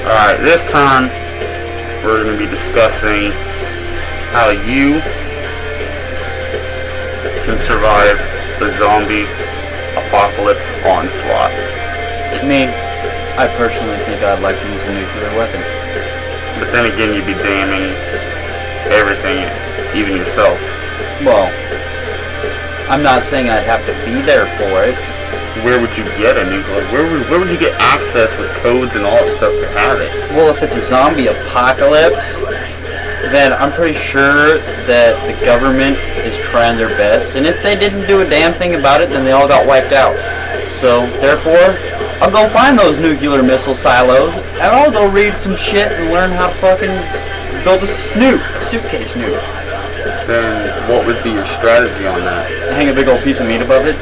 Alright, this time we're going to be discussing how you can survive the zombie apocalypse onslaught. Me, I personally think I'd like to use a nuclear weapon. But then again, you'd be damning everything, even yourself. Well, I'm not saying I'd have to be there for it. Where would you get a nuclear? Where would you get access with codes and all that stuff to have it? Well, if it's a zombie apocalypse, then I'm pretty sure that the government is trying their best. And if they didn't do a damn thing about it, then they all got wiped out. So, therefore, I'll go find those nuclear missile silos, and I'll go read some shit and learn how to fucking build a suitcase nuke. Then what would be your strategy on that? Hang a big old piece of meat above it.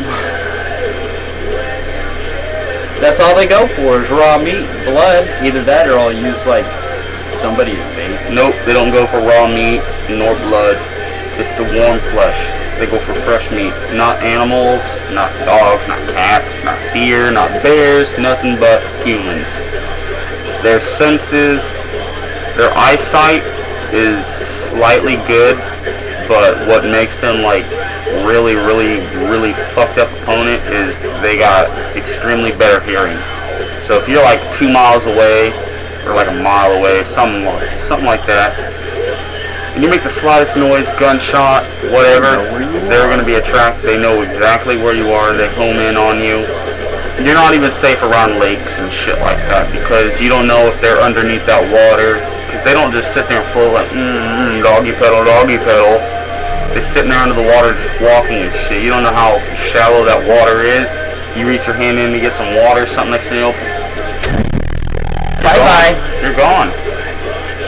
That's all they go for is raw meat, blood. Either that or I'll use like somebody's bait. Nope, they don't go for raw meat nor blood. It's the warm flesh. They go for fresh meat. Not animals, not dogs, not cats, not deer, not bears, nothing but humans. Their senses, their eyesight is slightly good, but what makes them like really fucked up opponent is they got extremely better hearing. So if you're like 2 miles away or like a mile away, something like that, and you make the slightest noise, gunshot, whatever, they're going to be attracted. They know exactly where you are. They home in on you. You're not even safe around lakes and shit like that because you don't know if they're underneath that water. Because they don't just sit there and float like doggy pedal, doggy pedal. They're sitting there under the water just walking and shit. You don't know how shallow that water is. You reach your hand in to get some water, something next to you. Bye-bye. You're gone.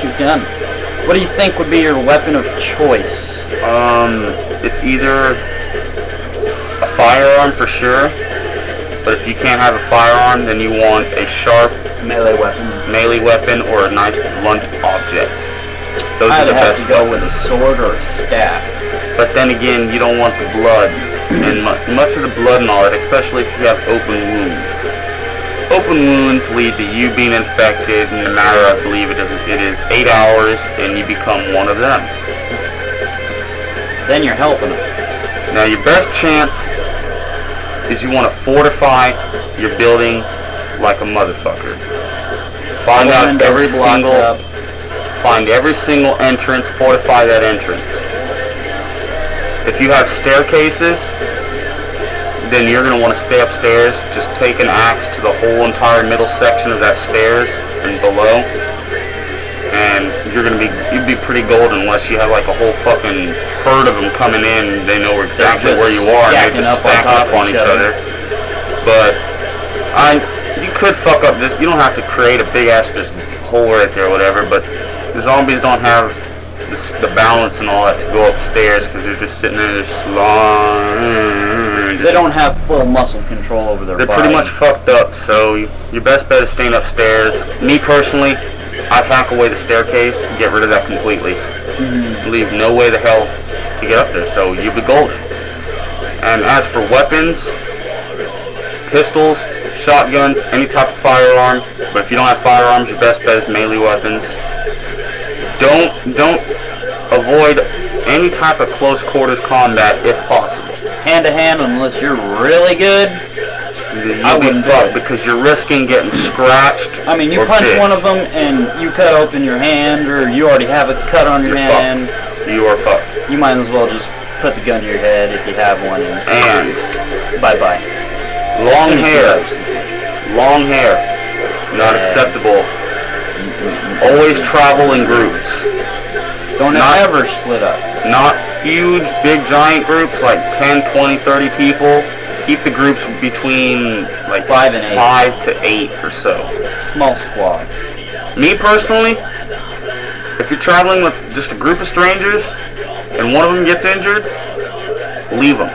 You're done. What do you think would be your weapon of choice? It's either a firearm for sure. But if you can't have a firearm, then you want a sharp melee weapon or a nice blunt object. Those are the best. I'd have to go with a sword or a staff. But then again, you don't want the blood, and much of the blood and all that, especially if you have open wounds. Open wounds lead to you being infected in a matter, I believe it is 8 hours, and you become one of them. Then you're helping them. Now your best chance is you want to fortify your building like a motherfucker. Find every single entrance, fortify that entrance. If you have staircases, then you're going to want to stay upstairs. Just take an axe to the whole entire middle section of that stairs and below. And you'd be pretty golden unless you have like a whole fucking herd of them coming in and they know exactly where you are and they just stack up on each other. But you could fuck up this. You don't have to create a big ass just hole right there or whatever, but the zombies don't have the balance and all that to go upstairs because they're just sitting there just long. They don't have full muscle control over their body. They're pretty much fucked up, so your best bet is staying upstairs. Me personally, I'd hack away the staircase and get rid of that completely. Leave no way the hell to get up there, so you'll be golden. And as for weapons, pistols, shotguns, any type of firearm, but if you don't have firearms, your best bet is melee weapons. Don't avoid any type of close quarters combat if possible. Hand to hand, unless you're really good. You'll be fucked because you're risking getting scratched. I mean, you punch one of them and you cut open your hand, or you already have a cut on your hand. Fucked. You are fucked. You might as well just put the gun to your head if you have one. And bye-bye. Long hair, not acceptable. Always travel in groups. Don't ever split up. Not huge, big, giant groups like 10, 20, 30 people. Keep the groups between like 5 to 8 or so. Small squad. Me personally, if you're traveling with just a group of strangers and one of them gets injured, leave them.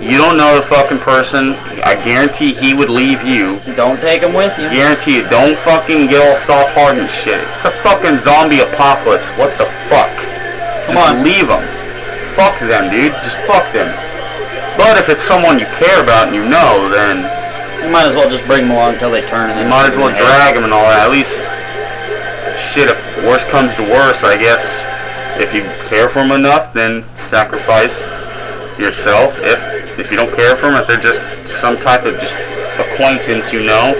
You don't know the fucking person. I guarantee he would leave you. Don't take him with you. Guarantee it. Don't fucking get all soft-hearted and shit. It's a fucking zombie apocalypse. What the fuck? Come on. Leave them. Fuck them, dude. Just fuck them. But if it's someone you care about and you know, then you might as well just bring them along until they turn. And you might as well drag them and all that. At least shit, if worse comes to worse, I guess if you care for them enough, then sacrifice yourself. If you don't care for them, if they're just some type of just acquaintance, you know,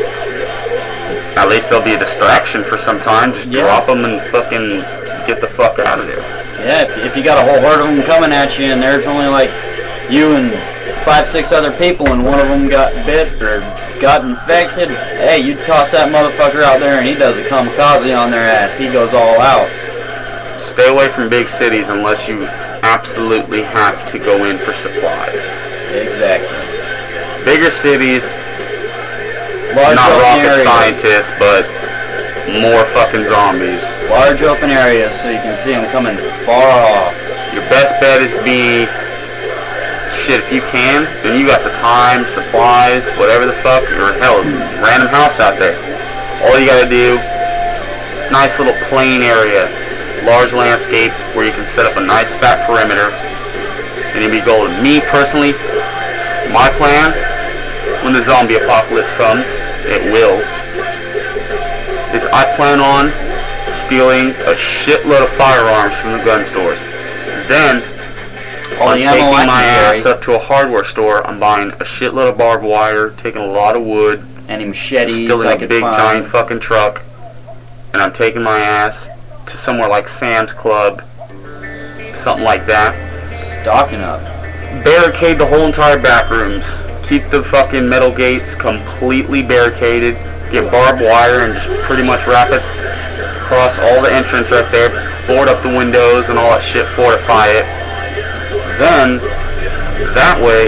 at least they'll be a distraction for some time. Just drop them and fucking get the fuck out of there. Yeah, if you got a whole herd of them coming at you and there's only like you and 5-6 other people and one of them got bit or got infected, hey, you'd toss that motherfucker out there and he does a kamikaze on their ass. He goes all out. Stay away from big cities unless you absolutely have to go in for supplies. Exactly. Bigger cities, Large not rocket areas. scientists, but more fucking zombies. Large open areas so you can see them coming far off. Your best bet is be, shit, if you can, then you got the time, supplies, whatever the fuck, or hell, random house out there. All you gotta do, nice little plain area, large landscape where you can set up a nice fat perimeter, and you'll be golden. Me, personally, my plan, when the zombie apocalypse comes, it will, is I plan on stealing a shitload of firearms from the gun stores. Then, I'm taking my ass up to a hardware store, I'm buying a shitload of barbed wire, taking a lot of wood, any machetes, stealing a big giant fucking truck, and I'm taking my ass to somewhere like Sam's Club, something like that. Stocking up. Barricade the whole entire back rooms. Keep the fucking metal gates completely barricaded. Get barbed wire and just pretty much wrap it across all the entrance right there. Board up the windows and all that shit. Fortify it. Then, that way,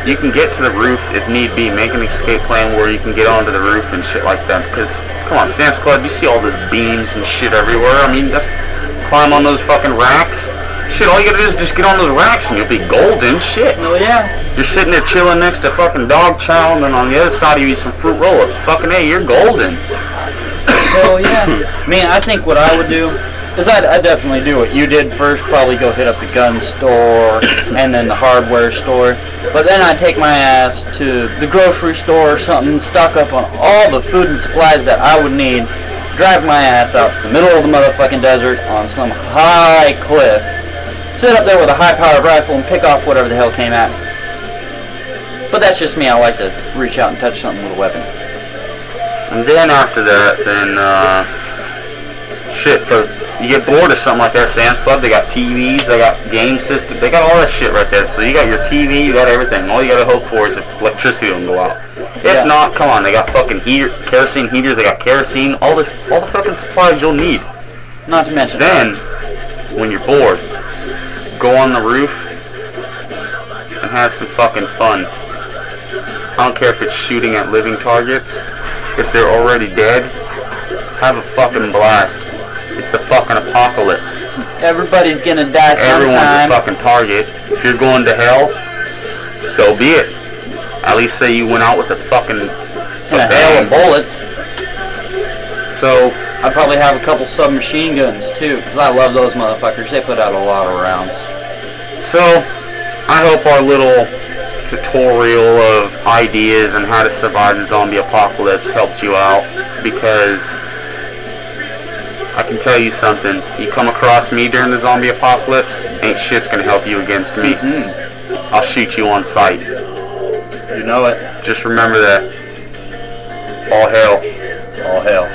you can get to the roof if need be. Make an escape plan where you can get onto the roof and shit like that. Because, come on, Sam's Club, you see all those beams and shit everywhere. I mean, just climb on those fucking racks. Shit, all you gotta do is just get on those racks and you'll be golden. Shit. Oh, yeah. You're sitting there chilling next to fucking dog chow, and then on the other side you eat some fruit roll-ups. Fucking hey, you're golden. Hell yeah. I mean, I think what I would do is I'd definitely do what you did first. Probably go hit up the gun store and then the hardware store. But then I'd take my ass to the grocery store or something, stock up on all the food and supplies that I would need, drive my ass out to the middle of the motherfucking desert on some high cliff, sit up there with a high-powered rifle and pick off whatever the hell came at me. But that's just me. I like to reach out and touch something with a weapon. And then after that, then, shit, you get bored of something like that, Sam's Club, they got TVs, they got game system, they got all that shit right there. So you got your TV, you got everything. All you gotta hope for is if electricity don't go out. If not, come on, they got fucking kerosene heaters, they got kerosene, all the fucking supplies you'll need. Not to mention then, when you're bored, go on the roof and have some fucking fun. I don't care if it's shooting at living targets. If they're already dead, have a fucking blast. It's the fucking apocalypse. everybody's gonna die sometime. Everyone's a fucking target. If you're going to hell, so be it. At least say you went out with a fucking hail of bullets. So I'd probably have a couple submachine guns too, because I love those motherfuckers. They put out a lot of rounds. So I hope our little tutorial of ideas on how to survive the zombie apocalypse helped you out, because I can tell you something, you come across me during the zombie apocalypse, ain't shit's gonna help you against me. I'll shoot you on sight. You know it. Just remember that. All hell. All hell.